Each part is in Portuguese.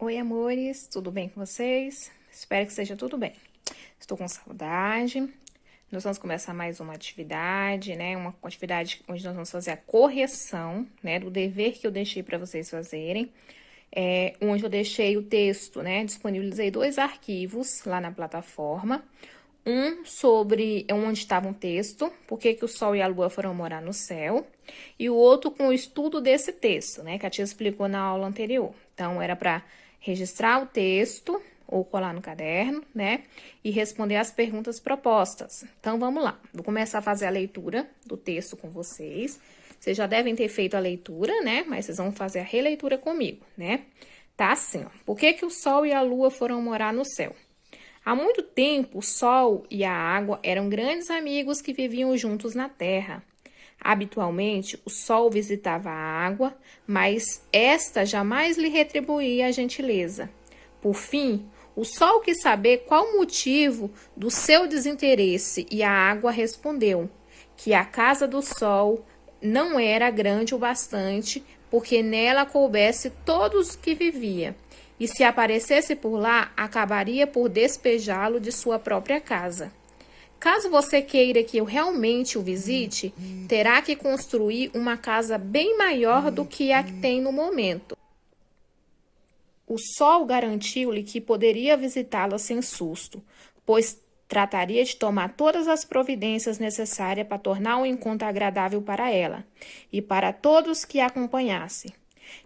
Oi, amores, tudo bem com vocês? Espero que seja tudo bem. Estou com saudade. Nós vamos começar mais uma atividade, né? Uma atividade onde nós vamos fazer a correção, né? Do dever que eu deixei para vocês fazerem. Onde eu deixei o texto, né? Disponibilizei 2 arquivos lá na plataforma. Um sobre onde estava um texto, por que o Sol e a Lua foram morar no céu, e o outro com o estudo desse texto, né, que a tia explicou na aula anterior. Então, era para registrar o texto ou colar no caderno, né, e responder as perguntas propostas. Então, vamos lá. Vou começar a fazer a leitura do texto com vocês. Vocês já devem ter feito a leitura, né, mas vocês vão fazer a releitura comigo, né? Tá assim, ó. Por que o Sol e a Lua foram morar no céu? Há muito tempo, o Sol e a água eram grandes amigos que viviam juntos na Terra. Habitualmente, o Sol visitava a água, mas esta jamais lhe retribuía a gentileza. Por fim, o Sol quis saber qual o motivo do seu desinteresse e a água respondeu que a casa do Sol não era grande o bastante porque nela coubesse todos que vivia. E se aparecesse por lá, acabaria por despejá-lo de sua própria casa. Caso você queira que eu realmente o visite, terá que construir uma casa bem maior do que a que tem no momento. O Sol garantiu-lhe que poderia visitá-la sem susto, pois trataria de tomar todas as providências necessárias para tornar o encontro agradável para ela e para todos que a acompanhassem.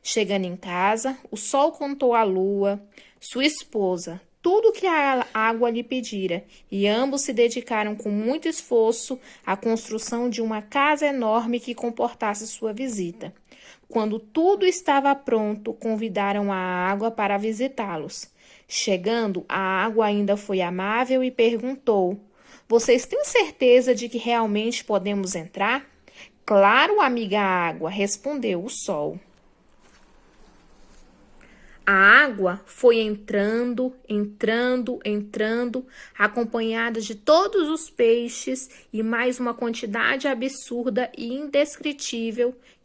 Chegando em casa, o Sol contou à Lua, sua esposa, tudo o que a água lhe pedira, e ambos se dedicaram com muito esforço à construção de uma casa enorme que comportasse sua visita. Quando tudo estava pronto, convidaram a água para visitá-los. Chegando, a água ainda foi amável e perguntou: "Vocês têm certeza de que realmente podemos entrar?" "Claro, amiga água", respondeu o Sol. A água foi entrando, acompanhada de todos os peixes e mais uma quantidade absurda e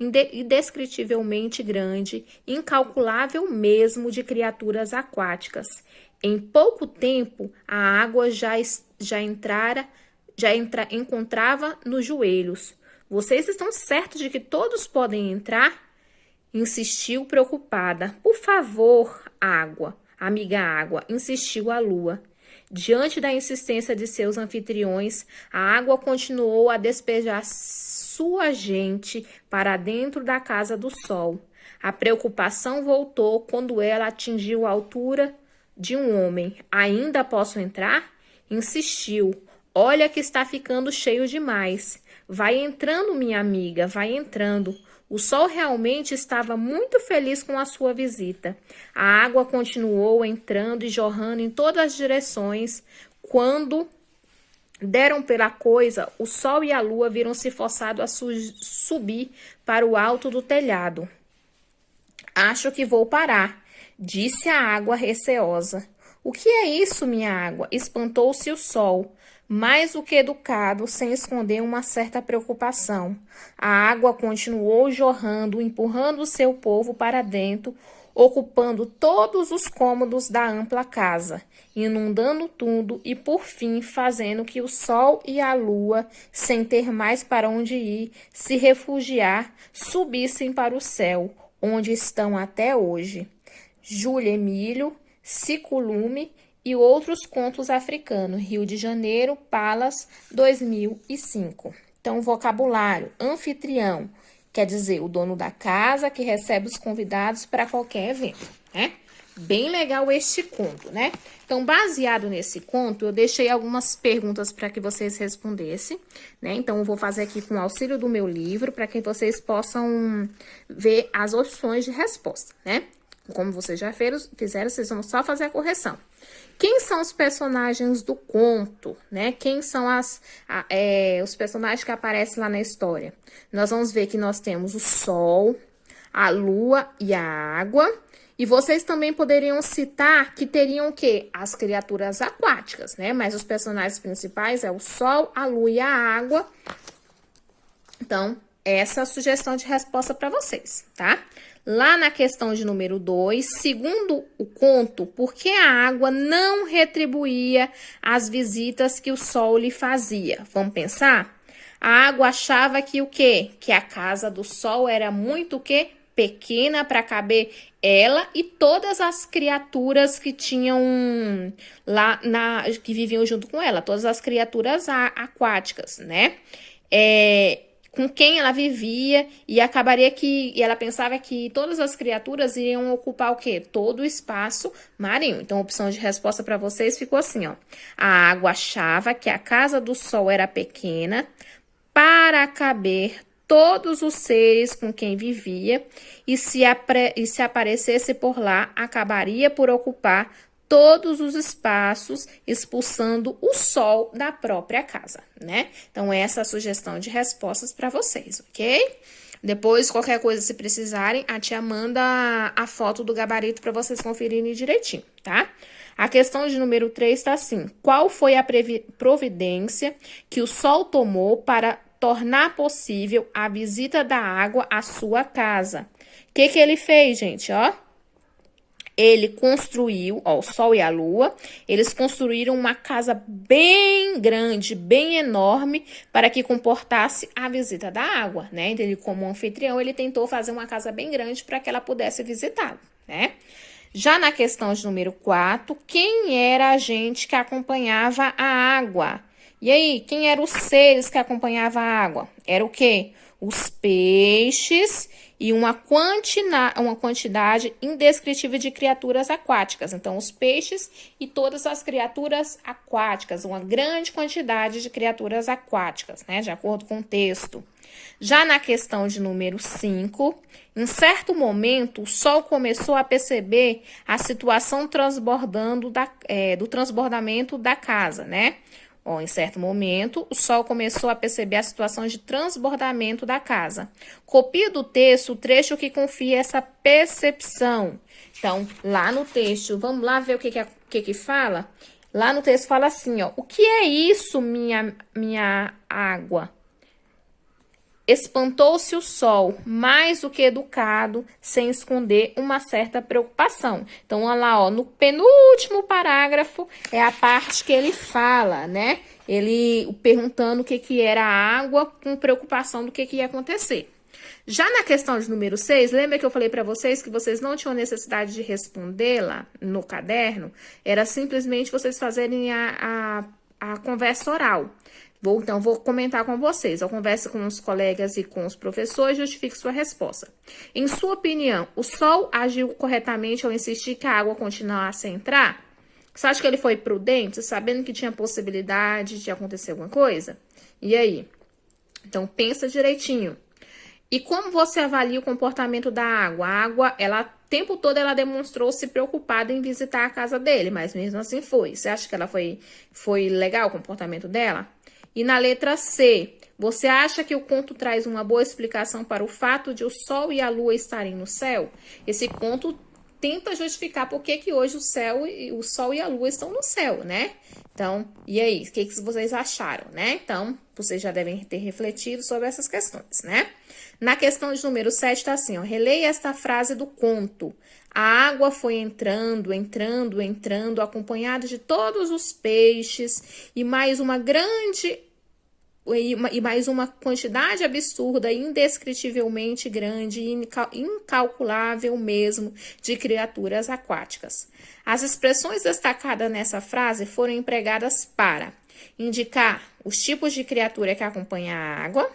indescritivelmente grande, incalculável mesmo, de criaturas aquáticas. Em pouco tempo, a água encontrava nos joelhos. "Vocês estão certos de que todos podem entrar?" Insistiu preocupada. "Por favor, água, amiga água", insistiu a Lua. Diante da insistência de seus anfitriões, a água continuou a despejar sua gente para dentro da casa do Sol. A preocupação voltou quando ela atingiu a altura de um homem. "Ainda posso entrar?" Insistiu. "Olha que está ficando cheio demais. Vai entrando, minha amiga, vai entrando." O Sol realmente estava muito feliz com a sua visita. A água continuou entrando e jorrando em todas as direções. Quando deram pela coisa, o Sol e a Lua viram-se forçados a subir para o alto do telhado. "Acho que vou parar", disse a água receosa. "O que é isso, minha água?" Espantou-se o Sol, mais do que educado, sem esconder uma certa preocupação. A água continuou jorrando, empurrando seu povo para dentro, ocupando todos os cômodos da ampla casa, inundando tudo e, por fim, fazendo que o Sol e a Lua, sem ter mais para onde ir, se refugiar, subissem para o céu, onde estão até hoje. Júlia Emílio, Ciculume e outros contos africanos. Rio de Janeiro, Palas, 2005. Então, vocabulário: anfitrião, quer dizer o dono da casa que recebe os convidados para qualquer evento, né? Bem legal este conto, né? Então, baseado nesse conto, eu deixei algumas perguntas para que vocês respondessem, né? Então, eu vou fazer aqui com o auxílio do meu livro para que vocês possam ver as opções de resposta, né? Como vocês já fizeram, vocês vão só fazer a correção. Quem são os personagens do conto, né? Quem são os personagens que aparecem lá na história? Nós vamos ver que nós temos o Sol, a Lua e a água. E vocês também poderiam citar que teriam o quê? As criaturas aquáticas, né? Mas os personagens principais é o Sol, a Lua e a água. Então, essa sugestão de resposta para vocês, tá? Lá na questão de número 2, segundo o conto, por que a água não retribuía as visitas que o sol lhe fazia? Vamos pensar? A água achava que o quê? Que a casa do sol era muito o quê? Pequena para caber ela e todas as criaturas que tinham lá que viviam junto com ela, todas as criaturas aquáticas, né? Com quem ela vivia e acabaria e ela pensava que todas as criaturas iriam ocupar o quê? Todo o espaço marinho. Então, a opção de resposta para vocês ficou assim, ó. A água achava que a casa do sol era pequena para caber todos os seres com quem vivia e se aparecesse por lá, acabaria por ocupar todos os espaços, expulsando o sol da própria casa, né? Então, essa é a sugestão de respostas para vocês, ok? Depois, qualquer coisa, se precisarem, a tia manda a foto do gabarito para vocês conferirem direitinho, tá? A questão de número 3 está assim: qual foi a providência que o sol tomou para tornar possível a visita da água à sua casa? O que ele fez, gente, ó? Ele construiu, ó, o sol e a lua, eles construíram uma casa bem grande, bem enorme, para que comportasse a visita da água, né? Então, ele, como anfitrião, ele tentou fazer uma casa bem grande para que ela pudesse visitá-lo, né? Já na questão de número 4, quem era a gente que acompanhava a água? E aí, quem eram os seres que acompanhavam a água? Era o quê? Os peixes e uma quantidade indescritível de criaturas aquáticas. Então, os peixes e todas as criaturas aquáticas, uma grande quantidade de criaturas aquáticas, né? De acordo com o texto. Já na questão de número 5, em certo momento, o sol começou a perceber a situação do transbordamento da casa, né? Ó, em certo momento, o sol começou a perceber a situação de transbordamento da casa. Copia do texto o trecho que confia essa percepção. Então, lá no texto, vamos lá ver o que fala? Lá no texto fala assim, ó: o que é isso, minha água? Espantou-se o sol, mais do que educado, sem esconder uma certa preocupação. Então, olha lá, ó, no penúltimo parágrafo é a parte que ele fala, né? Ele perguntando o que era a água, com preocupação do que ia acontecer. Já na questão de número 6, lembra que eu falei para vocês que vocês não tinham necessidade de respondê-la no caderno? Era simplesmente vocês fazerem a conversa oral. Então, vou comentar com vocês. Eu converso com os colegas e com os professores e justifique sua resposta. Em sua opinião, o sol agiu corretamente ao insistir que a água continuasse a entrar? Você acha que ele foi prudente, sabendo que tinha possibilidade de acontecer alguma coisa? E aí? Então, pensa direitinho. E como você avalia o comportamento da água? A água, ela, o tempo todo, ela demonstrou-se preocupada em visitar a casa dele, mas mesmo assim foi. Você acha que ela foi legal o comportamento dela? E na letra C, você acha que o conto traz uma boa explicação para o fato de o sol e a lua estarem no céu? Esse conto tenta justificar por que hoje o sol e a lua estão no céu, né? Então, e aí? O que vocês acharam, né? Então, vocês já devem ter refletido sobre essas questões, né? Na questão de número 7 tá assim, ó: releia esta frase do conto. A água foi entrando, entrando, entrando, acompanhada de todos os peixes e mais uma quantidade absurda, indescritivelmente grande e incalculável mesmo de criaturas aquáticas. As expressões destacadas nessa frase foram empregadas para indicar os tipos de criatura que acompanha a água,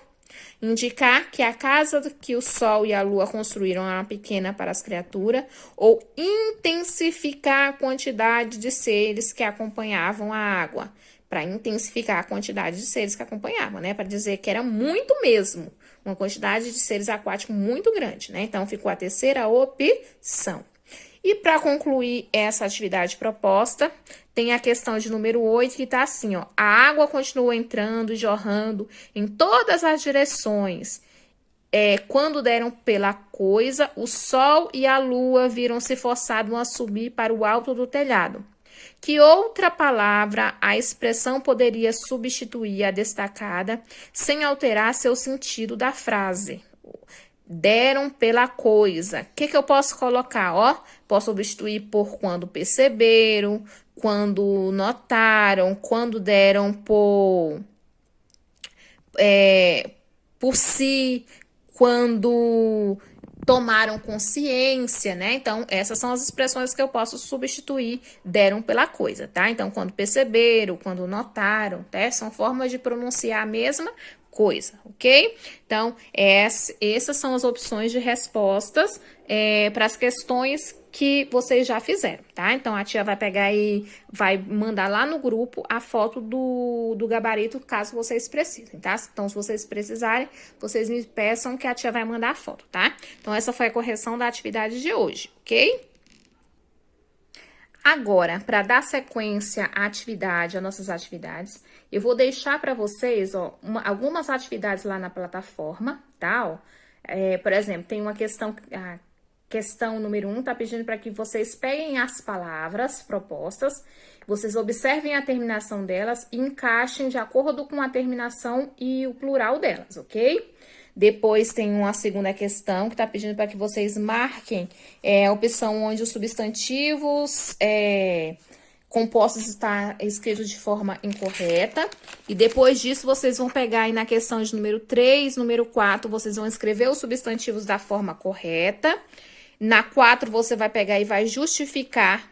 indicar que a casa que o sol e a lua construíram era pequena para as criaturas, ou intensificar a quantidade de seres que acompanhavam a água, para intensificar a quantidade de seres que acompanhavam, né? Para dizer que era muito mesmo, uma quantidade de seres aquáticos muito grande, né? Então, ficou a terceira opção. E para concluir essa atividade proposta, tem a questão de número 8, que está assim, ó: a água continuou entrando e jorrando em todas as direções. Quando deram pela coisa, o sol e a lua viram-se forçados a subir para o alto do telhado. Que outra palavra a expressão poderia substituir a destacada sem alterar seu sentido da frase? Deram pela coisa. O que eu posso colocar? Ó, posso substituir por quando perceberam, quando notaram, quando deram por si, quando tomaram consciência, né? Então, essas são as expressões que eu posso substituir deram pela coisa, tá? Então, quando perceberam, quando notaram, tá? São formas de pronunciar a mesma coisa, ok? Então, essas são as opções de respostas para as questões que vocês já fizeram, tá? Então, a tia vai pegar e vai mandar lá no grupo a foto do gabarito, caso vocês precisem, tá? Então, se vocês precisarem, vocês me peçam que a tia vai mandar a foto, tá? Então, essa foi a correção da atividade de hoje, ok? Agora, para dar sequência à atividade, às nossas atividades, eu vou deixar para vocês, ó, algumas atividades lá na plataforma, tá? Ó, por exemplo, tem uma questão, a questão número 1 tá pedindo para que vocês peguem as palavras propostas, vocês observem a terminação delas e encaixem de acordo com a terminação e o plural delas, ok? Depois tem uma segunda questão que está pedindo para que vocês marquem a opção onde os substantivos compostos está escrito de forma incorreta. E depois disso, vocês vão pegar aí na questão de número 3, número 4, vocês vão escrever os substantivos da forma correta. Na 4, você vai pegar e vai justificar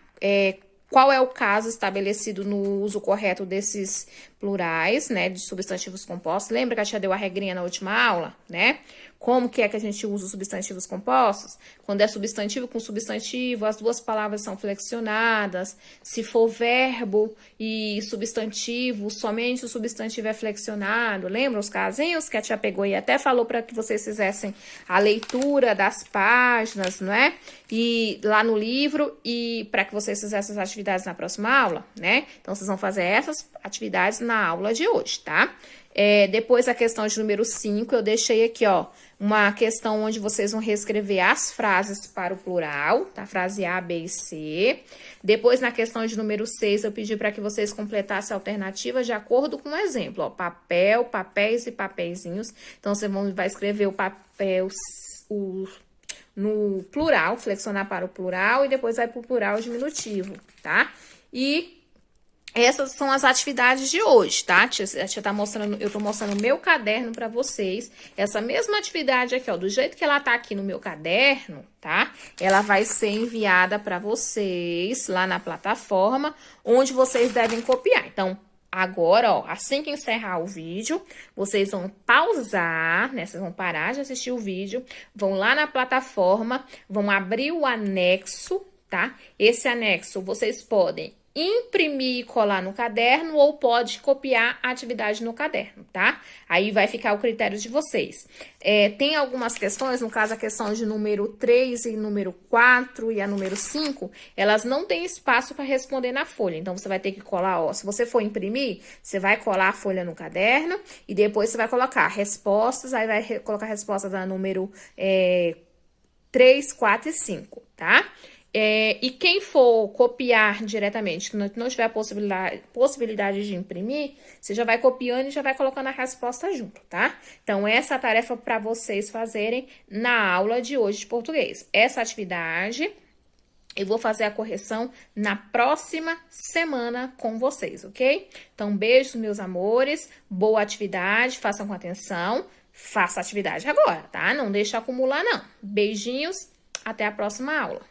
qual é o caso estabelecido no uso correto desses plurais, né, de substantivos compostos. Lembra que a tia deu a regrinha na última aula, né? Como que é que a gente usa os substantivos compostos? Quando é substantivo com substantivo, as duas palavras são flexionadas. Se for verbo e substantivo, somente o substantivo é flexionado. Lembra os casinhos que a tia pegou e até falou para que vocês fizessem a leitura das páginas, não é? E lá no livro e para que vocês fizessem as atividades na próxima aula, né? Então, vocês vão fazer essas atividades na aula de hoje, tá? Depois a questão de número 5, eu deixei aqui, ó, uma questão onde vocês vão reescrever as frases para o plural, tá? Frase A, B e C. Depois, na questão de número 6, eu pedi para que vocês completassem alternativas de acordo com o exemplo, ó, papel, papéis e papeizinhos. Então, você vai escrever o papel, no plural, flexionar para o plural e depois vai para o plural diminutivo, tá? E essas são as atividades de hoje, tá? A tia tá mostrando, eu tô mostrando o meu caderno pra vocês. Essa mesma atividade aqui, ó, do jeito que ela tá aqui no meu caderno, tá? Ela vai ser enviada pra vocês lá na plataforma, onde vocês devem copiar. Então, agora, ó, assim que encerrar o vídeo, vocês vão pausar, né? Vocês vão parar de assistir o vídeo, vão lá na plataforma, vão abrir o anexo, tá? Esse anexo vocês podem imprimir e colar no caderno ou pode copiar a atividade no caderno, tá? Aí vai ficar o critério de vocês. Tem algumas questões, no caso a questão de número 3 e número 4 e a número 5, elas não têm espaço para responder na folha. Então, você vai ter que colar, ó, se você for imprimir, você vai colar a folha no caderno e depois você vai colocar respostas, aí vai colocar a resposta da número 3, 4 e 5, tá? E quem for copiar diretamente, não tiver a possibilidade de imprimir, você já vai copiando e já vai colocando a resposta junto, tá? Então, essa é a tarefa para vocês fazerem na aula de hoje de português. Essa atividade, eu vou fazer a correção na próxima semana com vocês, ok? Então, beijos, meus amores, boa atividade, façam com atenção, faça a atividade agora, tá? Não deixa acumular, não. Beijinhos, até a próxima aula.